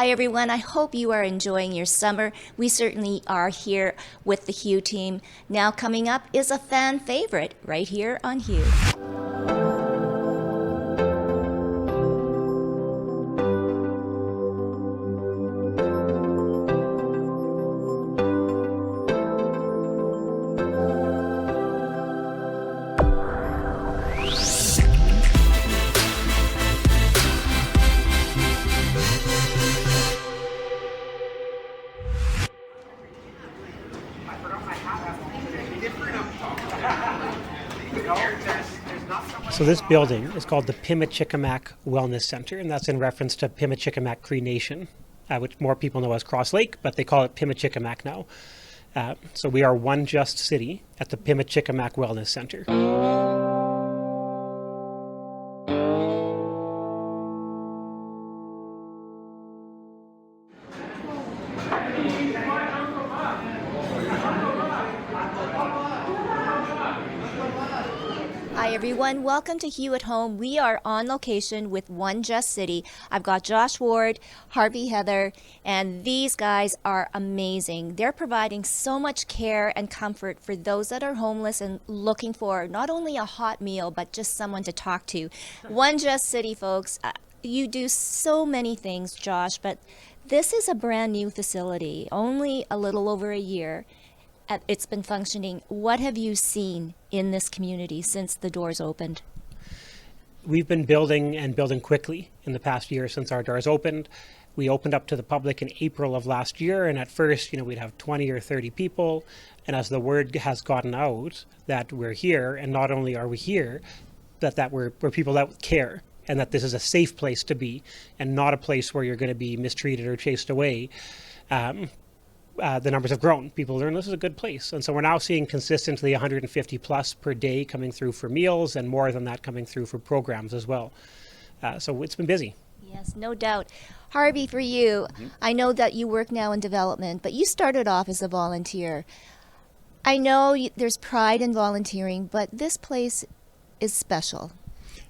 Hi everyone, I hope you are enjoying your summer. We certainly are here with the Hue team. Now coming up is a fan favorite right here on Hue. So this building is called the Pimicikamak Wellness Centre, and that's in reference to Pimicikamak Cree Nation, which more people know as Cross Lake, but they call it Pimicikamak now. So we are 1JustCity at the Pimicikamak Wellness Centre. Hi everyone, welcome to Hue at Home. We are on location with 1JustCity. I've got Josh Ward, Harvey Heather, and these guys are amazing. They're providing so much care and comfort for those that are homeless and looking for not only a hot meal, but just someone to talk to. 1JustCity, folks, you do so many things, Josh, but this is a brand new facility, only a little over a year. It's been functioning. What have you seen in this community since the doors opened? We've been building and building quickly in the past year since our doors opened. We opened up to the public in April of last year, and at first, we'd have 20 or 30 people. And as the word has gotten out that we're here, and not only are we here, that we're people that care, and that this is a safe place to be, and not a place where you're going to be mistreated or chased away. The numbers have grown. People learn this is a good place. And so we're now seeing consistently 150 plus per day coming through for meals, and more than that coming through for programs as well. So it's been busy. Yes, no doubt. Harvey, for you, I know that you work now in development, but you started off as a volunteer. I know there's pride in volunteering, but this place is special.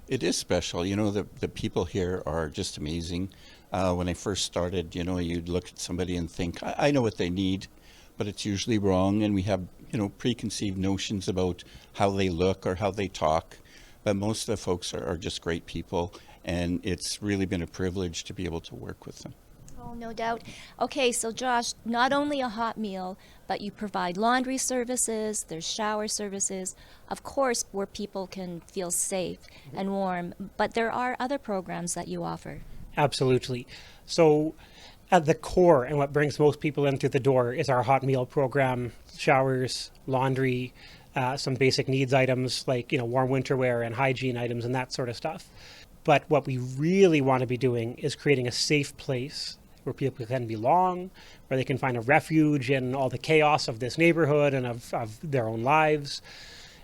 It is special. The people here are just amazing. When I first started, you'd look at somebody and think, I know what they need, but it's usually wrong. And we have, preconceived notions about how they look or how they talk. But most of the folks are just great people. And it's really been a privilege to be able to work with them. Oh, no doubt. Okay, so Josh, not only a hot meal, but you provide laundry services, there's shower services, of course, where people can feel safe and warm. But there are other programs that you offer. Absolutely. So at the core, and what brings most people in through the door, is our hot meal program, showers, laundry, some basic needs items like warm winter wear and hygiene items and that sort of stuff. But what we really want to be doing is creating a safe place where people can belong, where they can find a refuge in all the chaos of this neighborhood and of their own lives.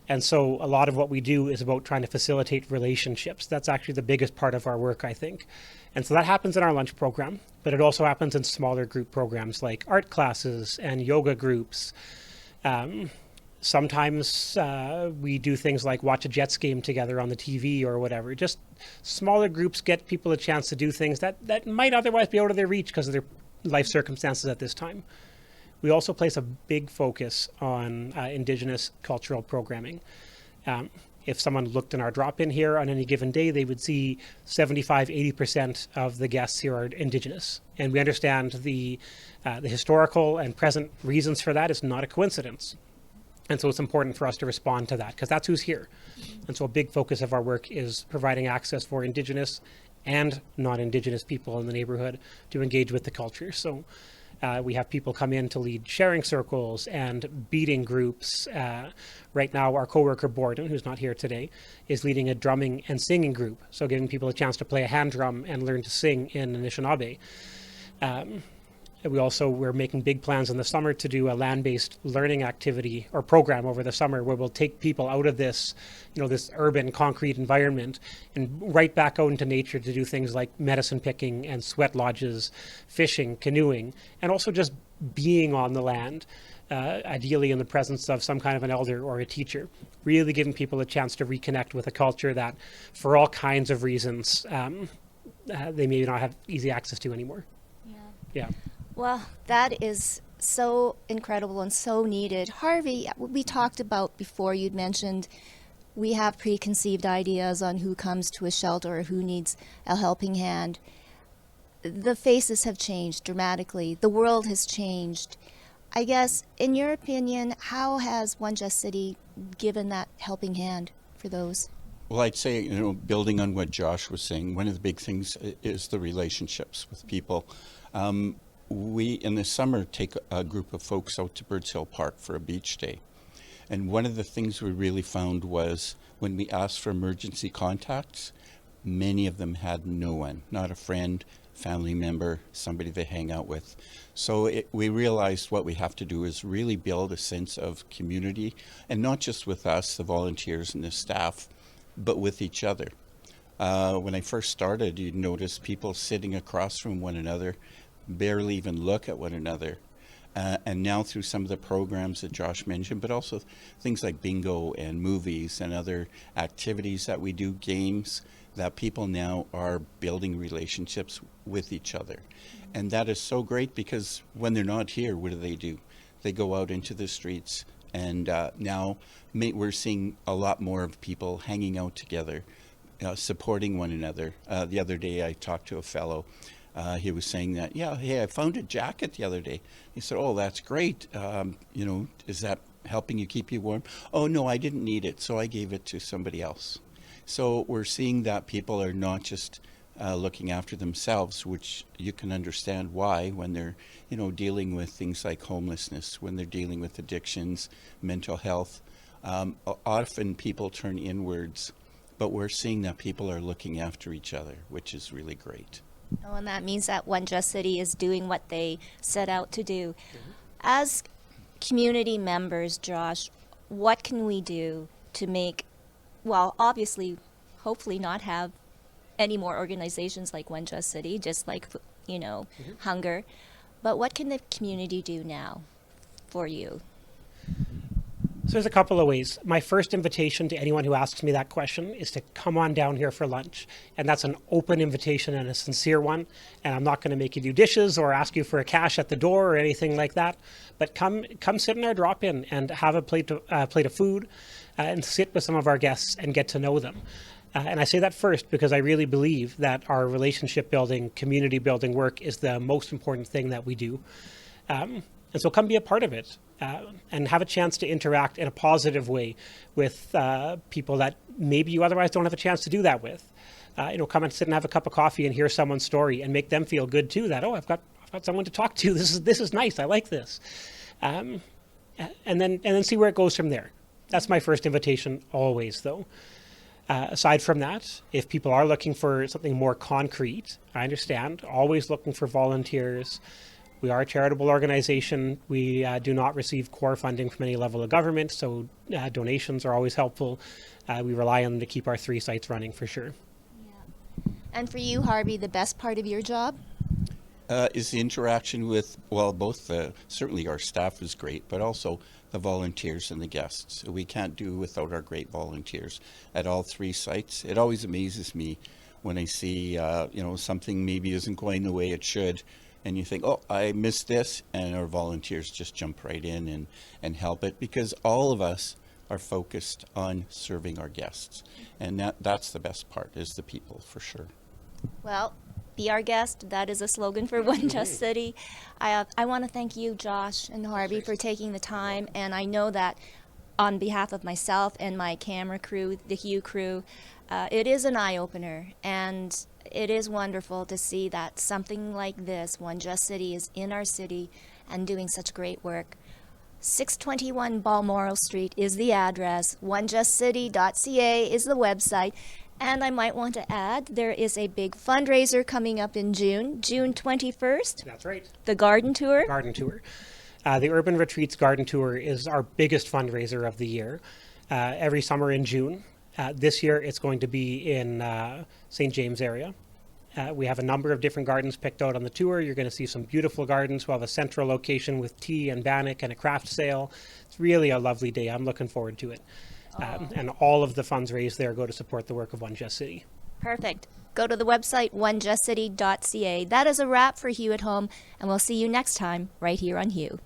And so a lot of what we do is about trying to facilitate relationships. That's actually the biggest part of our work, I think. And so that happens in our lunch program, but it also happens in smaller group programs like art classes and yoga groups. Sometimes we do things like watch a Jets game together on the TV or whatever. Just smaller groups get people a chance to do things that might otherwise be out of their reach because of their life circumstances at this time. We also place a big focus on Indigenous cultural programming. If someone looked in our drop-in here on any given day, they would see 75-80% of the guests here are Indigenous. And we understand the historical and present reasons for that is not a coincidence. And so it's important for us to respond to that because that's who's here. And so a big focus of our work is providing access for Indigenous and non-Indigenous people in the neighborhood to engage with the culture. So we have people come in to lead sharing circles and beading groups. Right now, our coworker Borden, who's not here today, is leading a drumming and singing group. So giving people a chance to play a hand drum and learn to sing in Anishinaabe. We're making big plans in the summer to do a land-based learning activity or program over the summer where we'll take people out of this, this urban concrete environment and right back out into nature to do things like medicine picking and sweat lodges, fishing, canoeing, and also just being on the land, ideally in the presence of some kind of an elder or a teacher, really giving people a chance to reconnect with a culture that, for all kinds of reasons, they may not have easy access to anymore. Yeah. Well, that is so incredible and so needed. Harvey, we talked about before, you'd mentioned we have preconceived ideas on who comes to a shelter or who needs a helping hand. The faces have changed dramatically. The world has changed. I guess, in your opinion, how has 1JustCity given that helping hand for those? Well, I'd say, building on what Josh was saying, one of the big things is the relationships with people. We, in the summer, take a group of folks out to Birds Hill Park for a beach day. And one of the things we really found was when we asked for emergency contacts, many of them had no one, not a friend, family member, somebody they hang out with. So we realized what we have to do is really build a sense of community, and not just with us, the volunteers and the staff, but with each other. When I first started, you'd notice people sitting across from one another, barely even look at one another. And now through some of the programs that Josh mentioned, but also things like bingo and movies and other activities that we do, games, that people now are building relationships with each other. And that is so great, because when they're not here, what do? They go out into the streets, and now we're seeing a lot more of people hanging out together, supporting one another. The other day I talked to a fellow. He was saying that, hey, I found a jacket the other day. He said, oh, that's great. Is that helping you keep you warm? Oh, no, I didn't need it, so I gave it to somebody else. So we're seeing that people are not just looking after themselves, which you can understand why when they're, dealing with things like homelessness, when they're dealing with addictions, mental health. Often people turn inwards, but we're seeing that people are looking after each other, which is really great. Oh, and that means that 1JustCity is doing what they set out to do. As community members, Josh, what can we do to make, well, obviously, hopefully not have any more organizations like 1JustCity, just like, hunger. But what can the community do now for you? So there's a couple of ways. My first invitation to anyone who asks me that question is to come on down here for lunch. And that's an open invitation and a sincere one. And I'm not going to make you do dishes or ask you for a cash at the door or anything like that. But come sit in our drop-in and have a plate of food and sit with some of our guests and get to know them. And I say that first because I really believe that our relationship building, community building work is the most important thing that we do. And so come be a part of it and have a chance to interact in a positive way with people that maybe you otherwise don't have a chance to do that with. Come and sit and have a cup of coffee and hear someone's story and make them feel good too, that, oh, I've got someone to talk to. This is nice. I like this. And then see where it goes from there. That's my first invitation always, though. Aside from that, if people are looking for something more concrete, I understand, always looking for volunteers. We are a charitable organization. We do not receive core funding from any level of government, so donations are always helpful. We rely on them to keep our 3 sites running for sure. Yeah. And for you, Harvey, the best part of your job? Is the interaction with, both certainly our staff is great, but also the volunteers and the guests. We can't do without our great volunteers at all 3 sites. It always amazes me when I see, something maybe isn't going the way it should, and you think, oh, I missed this, and our volunteers just jump right in and help it, because all of us are focused on serving our guests. And that's the best part, is the people, for sure. Well, be our guest. That is a slogan for 1JustCity. I want to thank you, Josh and Harvey, for taking the time. And I know that on behalf of myself and my camera crew, the Hue crew, it is an eye-opener. And it is wonderful to see that something like this, 1JustCity, is in our city and doing such great work. 621 Balmoral Street is the address. 1JustCity.ca is the website. And I might want to add, there is a big fundraiser coming up in June 21st. That's right. The garden tour. Garden tour. The Urban Retreats Garden Tour is our biggest fundraiser of the year, every summer in June. This year it's going to be in St. James area. We have a number of different gardens picked out on the tour. You're going to see some beautiful gardens. We'll have a central location with tea and bannock and a craft sale. It's really a lovely day. I'm looking forward to it. And all of the funds raised there go to support the work of 1JustCity. Perfect. go to the website 1JustCity.ca. That is a wrap for Hue at Home, and we'll see you next time right here on Hue.